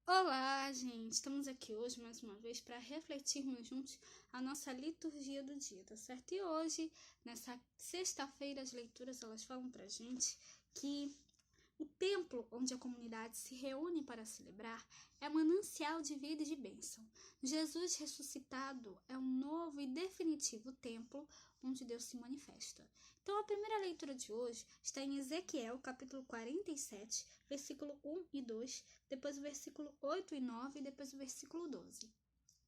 Olá, gente! Estamos aqui hoje mais uma vez para refletirmos juntos a nossa liturgia do dia, tá certo? E hoje, nessa sexta-feira, as leituras elas falam pra gente que o templo onde a comunidade se reúne para celebrar é um manancial de vida e de bênção. Jesus ressuscitado é um novo e definitivo templo onde Deus se manifesta. Então, a primeira leitura de hoje está em Ezequiel, capítulo 47, versículo 1 e 2, depois o versículo 8 e 9 e depois o versículo 12.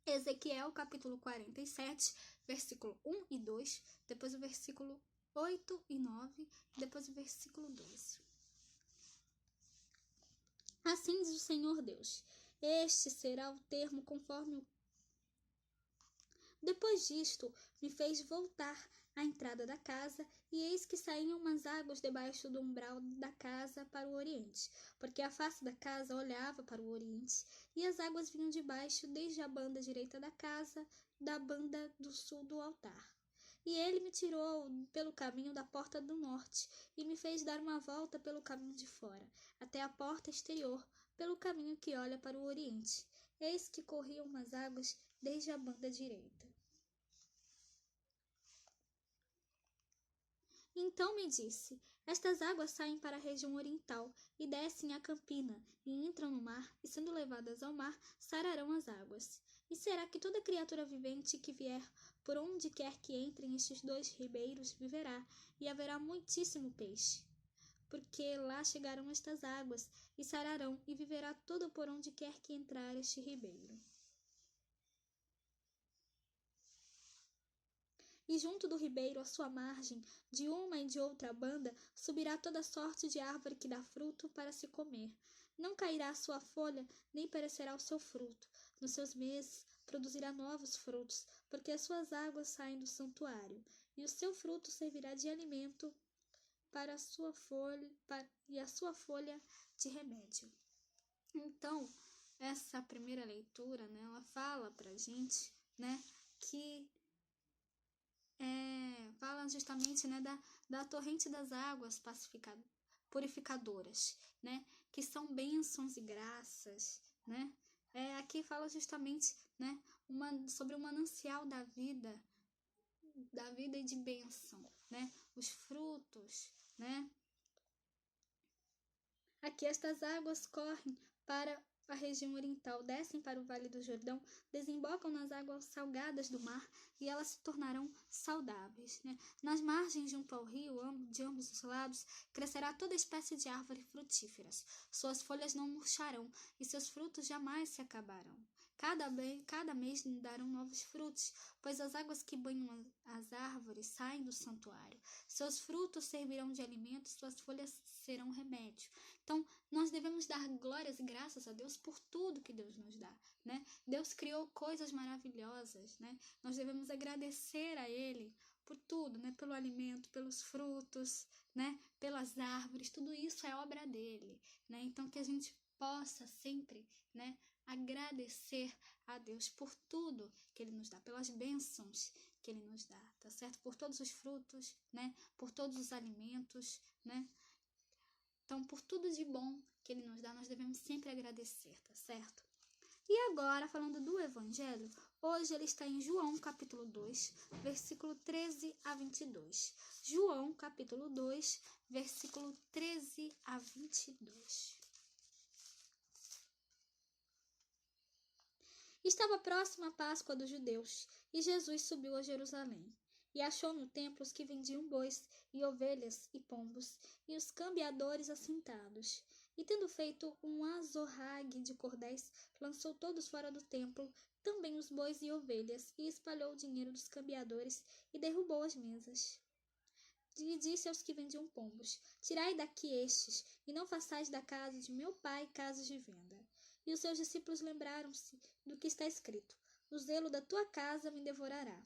Ezequiel, capítulo 47, versículo 1 e 2, depois o versículo 8 e 9 e depois o versículo 12. Assim diz o Senhor Deus: este será o termo conforme o... Depois disto, me fez voltar à entrada da casa, e eis que saíam umas águas debaixo do umbral da casa para o oriente, porque a face da casa olhava para o oriente, e as águas vinham de baixo desde a banda direita da casa, da banda do sul do altar. E ele me tirou pelo caminho da porta do norte, e me fez dar uma volta pelo caminho de fora, até a porta exterior, pelo caminho que olha para o oriente. Eis que corriam umas águas desde a banda direita. Então me disse: estas águas saem para a região oriental e descem a campina e entram no mar, e sendo levadas ao mar, sararão as águas. E será que toda criatura vivente que vier por onde quer que entrem estes dois ribeiros viverá, e haverá muitíssimo peixe. Porque lá chegarão estas águas, e sararão, e viverá todo por onde quer que entrar este ribeiro. E junto do ribeiro, à sua margem, de uma e de outra banda, subirá toda sorte de árvore que dá fruto para se comer. Não cairá a sua folha, nem perecerá o seu fruto. Nos seus meses produzirá novos frutos, porque as suas águas saem do santuário, e o seu fruto servirá de alimento para a sua folha, e a sua folha de remédio. Então, essa primeira leitura, né, ela fala pra gente, né, que fala justamente, né, da torrente das águas purificadoras, né, que são bênçãos e graças, né. Aqui fala justamente, né, sobre o manancial da vida e de bênção, né, os frutos, né. Aqui estas águas correm para a região oriental, descem para o Vale do Jordão, desembocam nas águas salgadas do mar e elas se tornarão saudáveis, né? Nas margens junto ao rio, de ambos os lados, crescerá toda espécie de árvores frutíferas. Suas folhas não murcharão e seus frutos jamais se acabarão. Cada mês darão novos frutos, pois as águas que banham as árvores saem do santuário. Seus frutos servirão de alimento, suas folhas serão remédio. Então, nós devemos dar glórias e graças a Deus por tudo que Deus nos dá, né? Deus criou coisas maravilhosas, né? Nós devemos agradecer a Ele por tudo, né? Pelo alimento, pelos frutos, né? Pelas árvores, tudo isso é obra dele, né? Então, que a gente possa sempre, né, agradecer a Deus por tudo que Ele nos dá, pelas bênçãos que Ele nos dá, tá certo? Por todos os frutos, né? Por todos os alimentos, né? Então, por tudo de bom que Ele nos dá, nós devemos sempre agradecer, tá certo? E agora, falando do Evangelho, hoje ele está em João, capítulo 2, versículo 13 a 22. João, capítulo 2, versículo 13 a 22. Estava próxima a Páscoa dos judeus, e Jesus subiu a Jerusalém. E achou no templo os que vendiam bois, e ovelhas, e pombos, e os cambiadores assentados. E tendo feito um azorrague de cordéis, lançou todos fora do templo, também os bois e ovelhas, e espalhou o dinheiro dos cambiadores, e derrubou as mesas. E disse aos que vendiam pombos: tirai daqui estes, e não façais da casa de meu pai casa de venda. E os seus discípulos lembraram-se do que está escrito: o zelo da tua casa me devorará.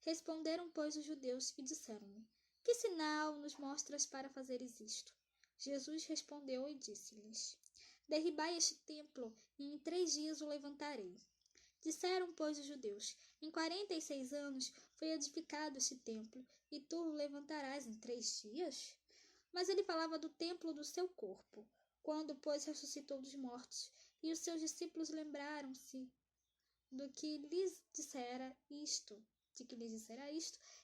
Responderam, pois, os judeus e disseram-lhe: que sinal nos mostras para fazeres isto? Jesus respondeu e disse-lhes: derribai este templo, e em 3 dias o levantarei. Disseram, pois, os judeus: em 46 anos foi edificado este templo, e tu o levantarás em 3 dias? Mas ele falava do templo do seu corpo. Quando, pois, ressuscitou dos mortos, E os seus discípulos lembraram-se do que lhes dissera isto,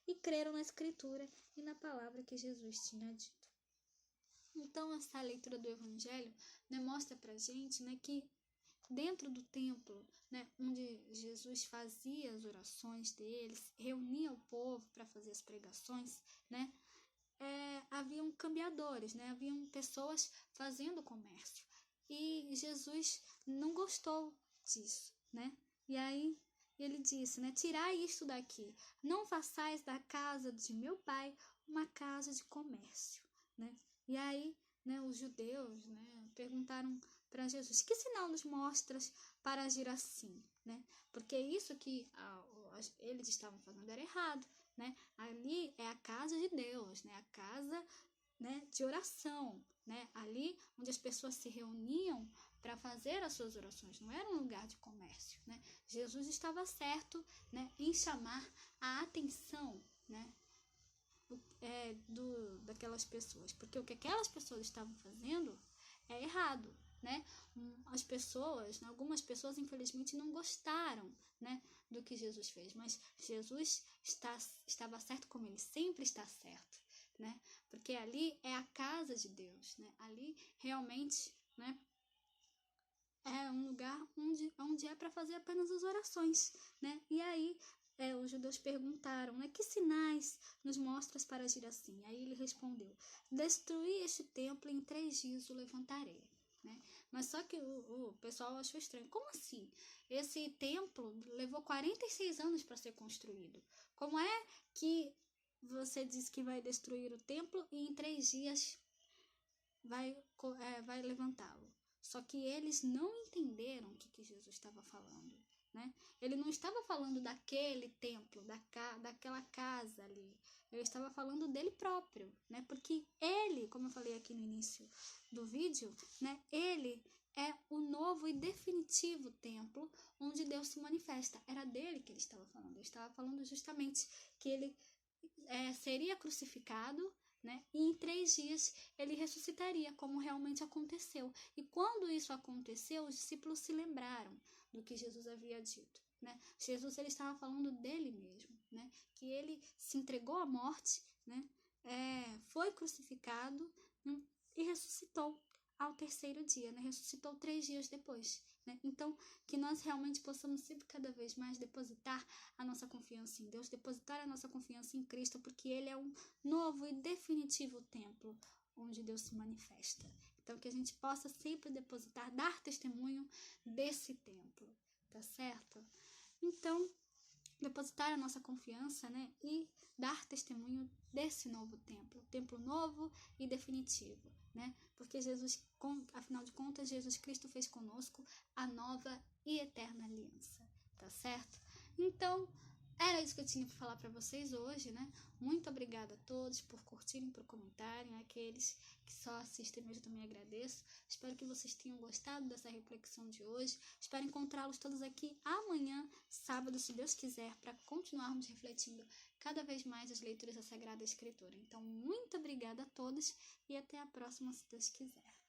e creram na Escritura e na palavra que Jesus tinha dito. Então, essa leitura do Evangelho, né, mostra pra gente, né, que dentro do templo, né, onde Jesus fazia as orações deles, reunia o povo para fazer as pregações, né, haviam cambiadores, né, haviam pessoas fazendo comércio. E Jesus não gostou disso, né? E aí ele disse, né, tirai isto daqui, não façais da casa de meu pai uma casa de comércio, né? E aí, né, os judeus, né, perguntaram para Jesus, que sinal nos mostras para agir assim, né? Porque isso que eles estavam fazendo era errado, né? Ali é a casa de Deus, né? A casa, né, de oração, né? Ali onde as pessoas se reuniam para fazer as suas orações, não era um lugar de comércio, né? Jesus estava certo, né, em chamar a atenção, né, daquelas pessoas, porque o que aquelas pessoas estavam fazendo é errado, né? Algumas pessoas infelizmente não gostaram, né, do que Jesus fez, mas Jesus estava certo como ele sempre está certo, né? Porque ali é a casa de Deus, né? Ali realmente, né, é um lugar onde é para fazer apenas as orações, né? E aí os judeus perguntaram, né, que sinais nos mostras para agir assim? Aí ele respondeu, destruí este templo e em 3 dias o levantarei, né? Mas só que o pessoal achou estranho, como assim? Esse templo levou 46 anos para ser construído, como é que você diz que vai destruir o templo e em 3 dias vai levantá-lo? Só que eles não entenderam o que Jesus estava falando, né? Ele não estava falando daquele templo, daquela casa ali. Ele estava falando dele próprio, né? Porque ele, como eu falei aqui no início do vídeo, né? Ele é o novo e definitivo templo onde Deus se manifesta. Era dele que ele estava falando. Ele estava falando justamente que ele seria crucificado, né? E em 3 dias ele ressuscitaria, como realmente aconteceu. E quando isso aconteceu, os discípulos se lembraram do que Jesus havia dito, né? Jesus, ele estava falando dele mesmo, né? Que ele se entregou à morte, né? Foi crucificado, né? E ressuscitou ao 3º dia, né? Ressuscitou 3 dias depois, né? Então, que nós realmente possamos sempre cada vez mais depositar a nossa confiança em Deus, depositar a nossa confiança em Cristo, porque Ele é um novo e definitivo templo onde Deus se manifesta. Então, que a gente possa sempre depositar, dar testemunho desse templo, tá certo? Então, depositar a nossa confiança, né, e dar testemunho desse novo templo novo e definitivo, né? Porque Jesus, afinal de contas, Jesus Cristo fez conosco a nova e eterna aliança, tá certo? Então, era isso que eu tinha para falar para vocês hoje, né? Muito obrigada a todos por curtirem, por comentarem. Aqueles que só assistem mesmo também agradeço. Espero que vocês tenham gostado dessa reflexão de hoje. Espero encontrá-los todos aqui amanhã, sábado, se Deus quiser, para continuarmos refletindo cada vez mais as leituras da Sagrada Escritura. Então, muito obrigada a todos e até a próxima, se Deus quiser.